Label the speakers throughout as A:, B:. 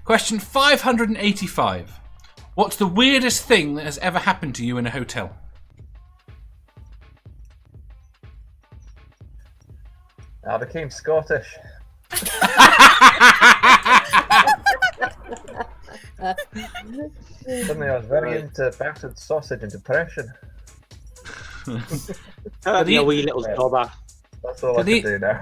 A: Question 585. What's the weirdest thing that has ever happened to you in a hotel?
B: I became Scottish. Suddenly I was very into battered sausage and depression.
C: You wee little dobber.
B: That's all I can do now.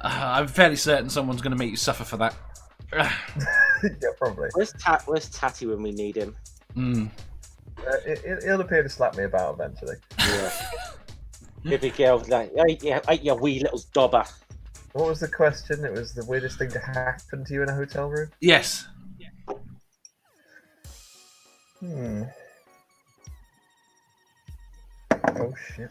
A: I'm fairly certain someone's going to make you suffer for that.
B: Yeah, probably.
C: Where's Tatty when we need him?
B: He'll appear to slap me about eventually.
C: Yeah. Baby girl, like, hey, you wee little dobber.
B: What was the question? It was the weirdest thing to happen to you in a hotel room?
A: Yes.
B: Oh shit.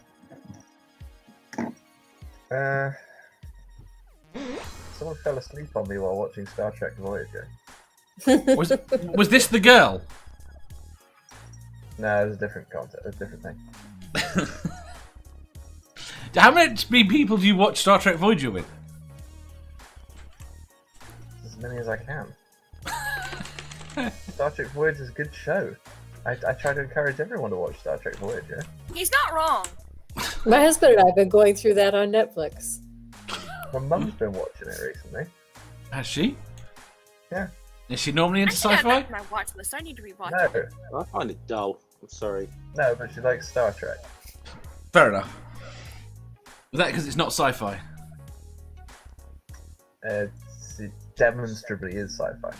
B: Someone fell asleep on me while watching Star Trek Voyager.
A: Was this the girl?
B: No, it was a different concept, a different thing.
A: How many people do you watch Star Trek Voyager with?
B: As many as I can. Star Trek Voyager is a good show. I try to encourage everyone to watch Star Trek Voyager.
D: He's not wrong.
E: My husband and I have been going through that on Netflix.
B: My mum's been watching it recently.
A: Has she?
B: Yeah.
A: Is she normally into
D: I
A: sci-fi?
D: have my watch list. I need to rewatch it.
B: No,
C: I find it dull. I'm sorry.
B: no, but she likes Star Trek.
A: Fair enough. Is that because it's not sci-fi?
B: It demonstrably is sci-fi.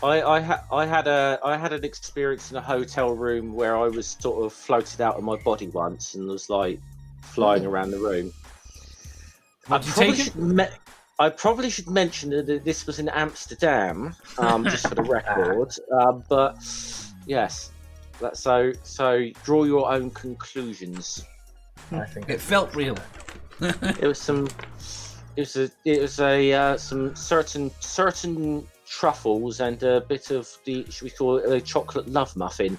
C: I had an experience in a hotel room where I was sort of floated out of my body once and was like flying around the room. I probably should mention that this was in Amsterdam, just for the record. But yes, so draw your own conclusions.
B: I think
A: It felt real.
C: It was some certain truffles and a bit of the, should we call it, a chocolate love muffin.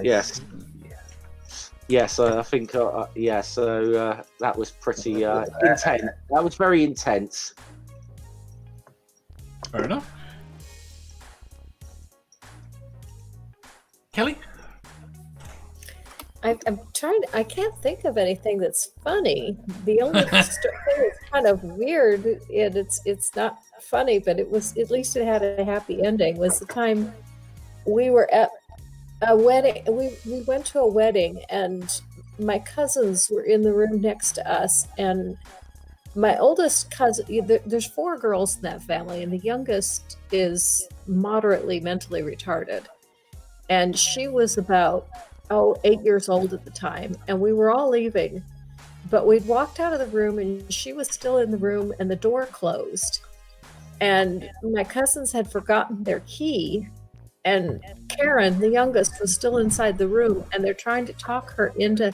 C: Yes. Yes, I think. So that was pretty intense. That was very intense.
A: Fair enough. Kelly?
E: I'm trying. I can't think of anything that's funny. The only thing that's kind of weird, and it's not funny, but it was, at least it had a happy ending. Was the time we were at a wedding. We went to a wedding, and my cousins were in the room next to us, and my oldest cousin. There's 4 girls in that family, and the youngest is moderately mentally retarded, and she was about 8 years old at the time, and we were all leaving, but we'd walked out of the room and she was still in the room and the door closed, and my cousins had forgotten their key, and Karen, the youngest, was still inside the room, and they're trying to talk her into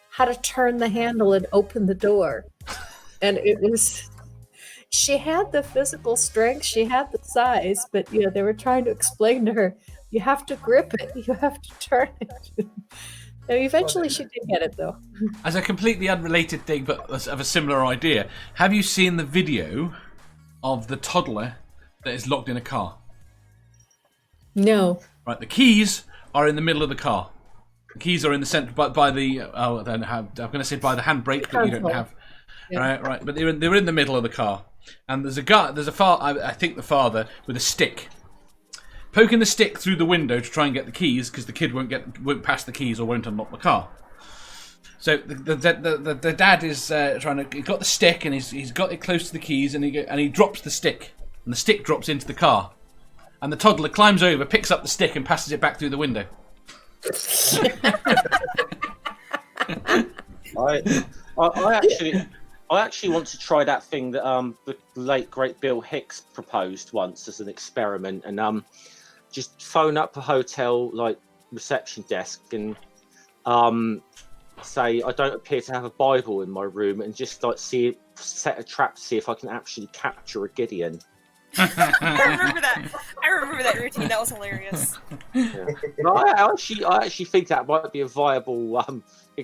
E: how to turn the handle and open the door. And it was, she had the physical strength, she had the size, but they were trying to explain to her, you have to grip it. You have to turn it. And eventually she did get it, though.
A: As a completely unrelated thing, but of a similar idea, have you seen the video of the toddler that is locked in a car?
E: No.
A: Right, the keys are in the middle of the car. The keys are in the center, by the I don't have. I'm going to say by the handbrake, but you don't have. Yeah. Right. But they're in the middle of the car, and there's a guy. There's a I think the father with a stick, poking the stick through the window to try and get the keys, because the kid won't pass the keys or won't unlock the car. So the dad is trying to. He's got the stick and he's got it close to the keys, and he drops the stick, and the stick drops into the car, and the toddler climbs over, picks up the stick, and passes it back through the window.
C: I actually want to try that thing that the late great Bill Hicks proposed once as an experiment, and just phone up a hotel reception desk and say I don't appear to have a Bible in my room, and just set a trap to see if I can actually capture a Gideon.
D: I remember that. I remember that routine. That was hilarious.
C: Yeah. No, I actually think that might be a viable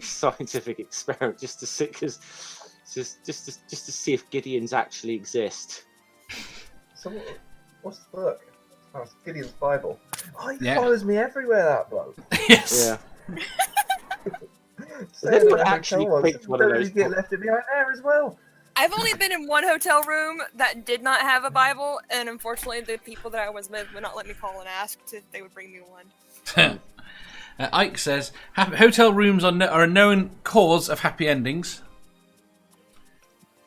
C: scientific experiment, just to see, just to see if Gideons actually exist.
B: So what's the book? Oh, it's Gideon's Bible. Oh, he
A: Yeah.
B: follows me everywhere, that bloke.
A: Yes.
C: Yeah.
B: Saying
C: anyone
B: that
C: actually
B: hotel was,
C: picked one of
B: don't
C: those
B: you get
C: books?
B: left it behind there as well.
D: I've only been in one hotel room that did not have a Bible, and unfortunately, the people that I was with would not let me call and ask if they would bring me one.
A: Ike says, hotel rooms are a known cause of happy endings.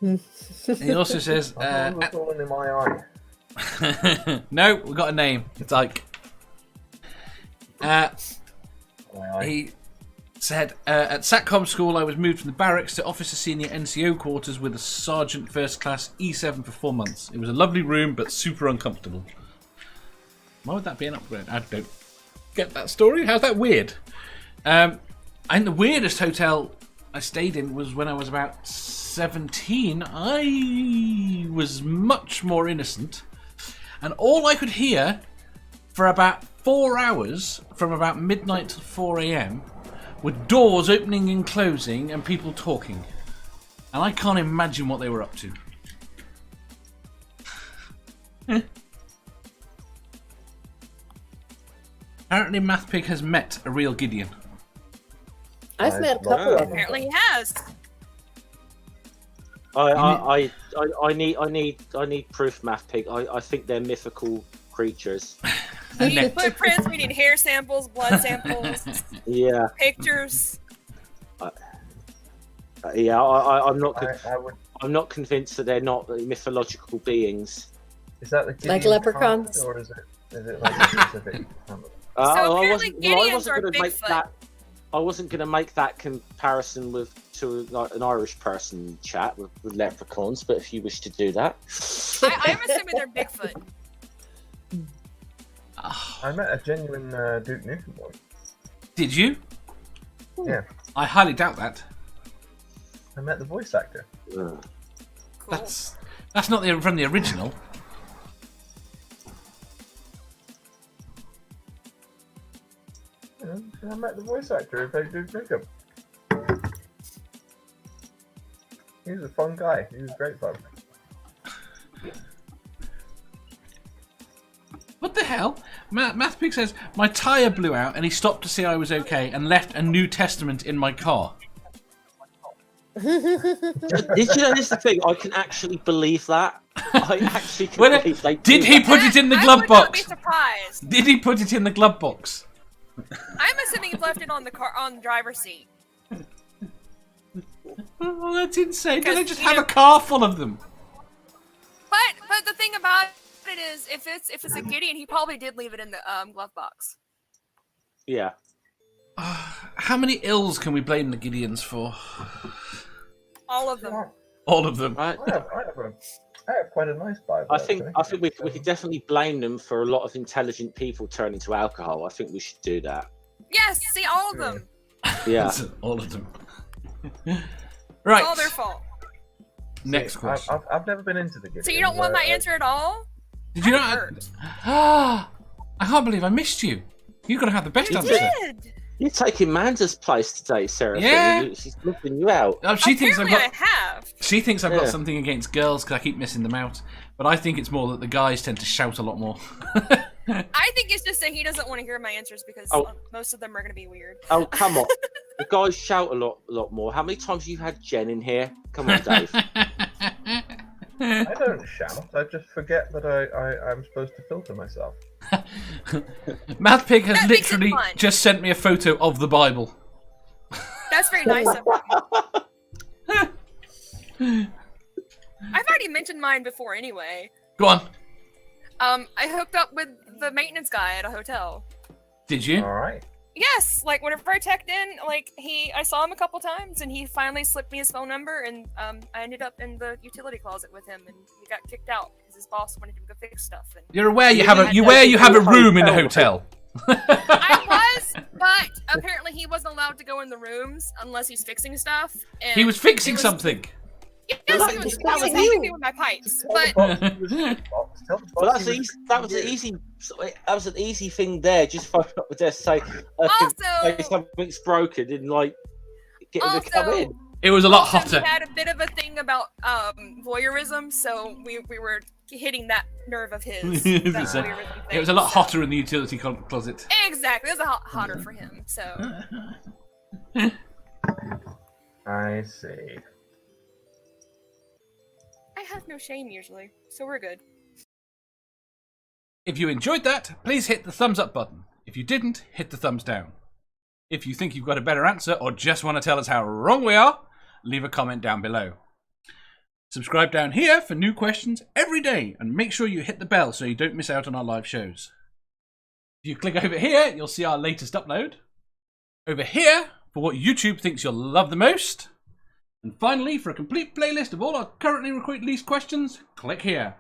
A: He also says,
B: I'm not falling in my eye.
A: no, we've got a name. It's Ike.
B: My eye.
A: He said, at SATCOM school, I was moved from the barracks to officer senior NCO quarters with a sergeant first class E7 for 4 months. It was a lovely room, but super uncomfortable. Why would that be an upgrade? I don't get that story. How's that weird? And the weirdest hotel I stayed in was when I was about 17. I was much more innocent. And all I could hear for about 4 hours, from about midnight to 4 a.m., were doors opening and closing and people talking. And I can't imagine what they were up to. Apparently Mathpig has met a real Gideon.
E: I've met a couple of them.
D: Apparently, he has.
C: I need proof, Mathpig. I think they're mythical creatures.
D: We need footprints. We need hair samples, blood samples,
C: Yeah.
D: pictures.
C: Yeah. I'm not.
B: I would.
C: I'm not convinced that they're not mythological beings.
B: Is that the
E: Like
B: Gideon
E: leprechauns?
B: kind, or is it like a specific?
D: apparently Gideons are Bigfoot.
C: I wasn't going to make that comparison to like an Irish person chat with leprechauns, but if you wish to do that,
D: I'm assuming they're Bigfoot.
B: I met a genuine Duke Nukem one.
A: Did you?
B: Yeah,
A: I highly doubt that.
B: I met the voice actor.
D: Cool.
A: That's not from the original.
B: Yeah, I met the voice actor who played Duke Nukem. He was a fun guy. He was great fun.
A: What the hell? Mathpig says, my tyre blew out and he stopped to see I was okay and left a New Testament in my car.
C: did you know? This is the thing. I can actually believe that. I actually can believe they
A: Did he put it in the
D: I
A: glove
D: would not
A: box?
D: be surprised.
A: Did he put it in the glove box?
D: I'm assuming he left it on the driver's seat.
A: Oh, that's insane. Don't they
D: Because,
A: just
D: you
A: have
D: know-
A: a car full of them?
D: But the thing about it is, if it's a Gideon, he probably did leave it in the glove box.
C: Yeah.
A: How many ills can we blame the Gideons for?
D: All of them.
A: All of them.
C: Right.
B: I have quite a nice Bible.
C: I think
B: actually.
C: we could definitely blame them for a lot of intelligent people turning to alcohol. I think we should do that.
D: Yes, see, all of them.
C: Yeah.
A: All of them.
D: It's
A: Right.
D: all their fault.
A: Next
B: See,
A: question.
B: I've never been into the Gideon.
D: So you don't want my answer at all?
A: Did you
D: I'm
A: not?
D: hurt.
A: Ah! I can't believe I missed you. You're gonna have the best
D: You
A: answer.
D: did.
C: You're taking Manda's place today, Sarah.
A: Yeah.
C: She's looking you out.
A: Oh, she thinks
D: Apparently
A: I've got.
D: I have.
A: She thinks I've got
C: Yeah.
A: something against girls because I keep missing them out. But I think it's more that the guys tend to shout a lot more.
D: I think it's just that he doesn't want to hear my answers because
C: Oh.
D: most of them are going to be weird.
C: Oh, come on. The guys shout a lot more. How many times have you had Jen in here? Come on, Dave.
B: I don't shout. I just forget that I'm supposed to filter myself.
A: Mathpig has
D: That makes it
A: literally
D: fun.
A: just sent me a photo of the Bible.
D: That's very nice of him. I've already mentioned mine before anyway.
A: Go on.
D: I hooked up with the maintenance guy at a hotel.
A: Did you?
B: All right.
D: Yes, like whenever I checked in, like I saw him a couple times, and he finally slipped me his phone number, and I ended up in the utility closet with him, and he got kicked out because his boss wanted him to go fix stuff. And
A: You're aware you
C: You
A: have a
C: had
A: you
C: no
A: where you have a room in a
C: hotel.
A: hotel.
D: I was, but apparently he wasn't allowed to go in the rooms unless he's fixing stuff. And
A: He was fixing
D: it was-
A: something.
D: Yes, he was
C: was
D: helping me with my pipes, but
C: Well, that's easy. That was an easy thing there. Just phone up the desk, say
D: also,
C: something's broken, and like get him to come in.
A: It was a lot
D: also,
A: hotter.
D: he had a bit of a thing about voyeurism, so we were hitting that nerve of his. That voyeurism thing,
A: It was a lot hotter in the utility closet.
D: Exactly, it was a lot hotter for him. So
B: I see.
D: I have no shame usually, so we're good.
A: If you enjoyed that, please hit the thumbs up button. If you didn't, hit the thumbs down. If you think you've got a better answer or just want to tell us how wrong we are, leave a comment down below. Subscribe down here for new questions every day and make sure you hit the bell so you don't miss out on our live shows. If you click over here, you'll see our latest upload. Over here, for what YouTube thinks you'll love the most. And finally, for a complete playlist of all our currently released questions, click here.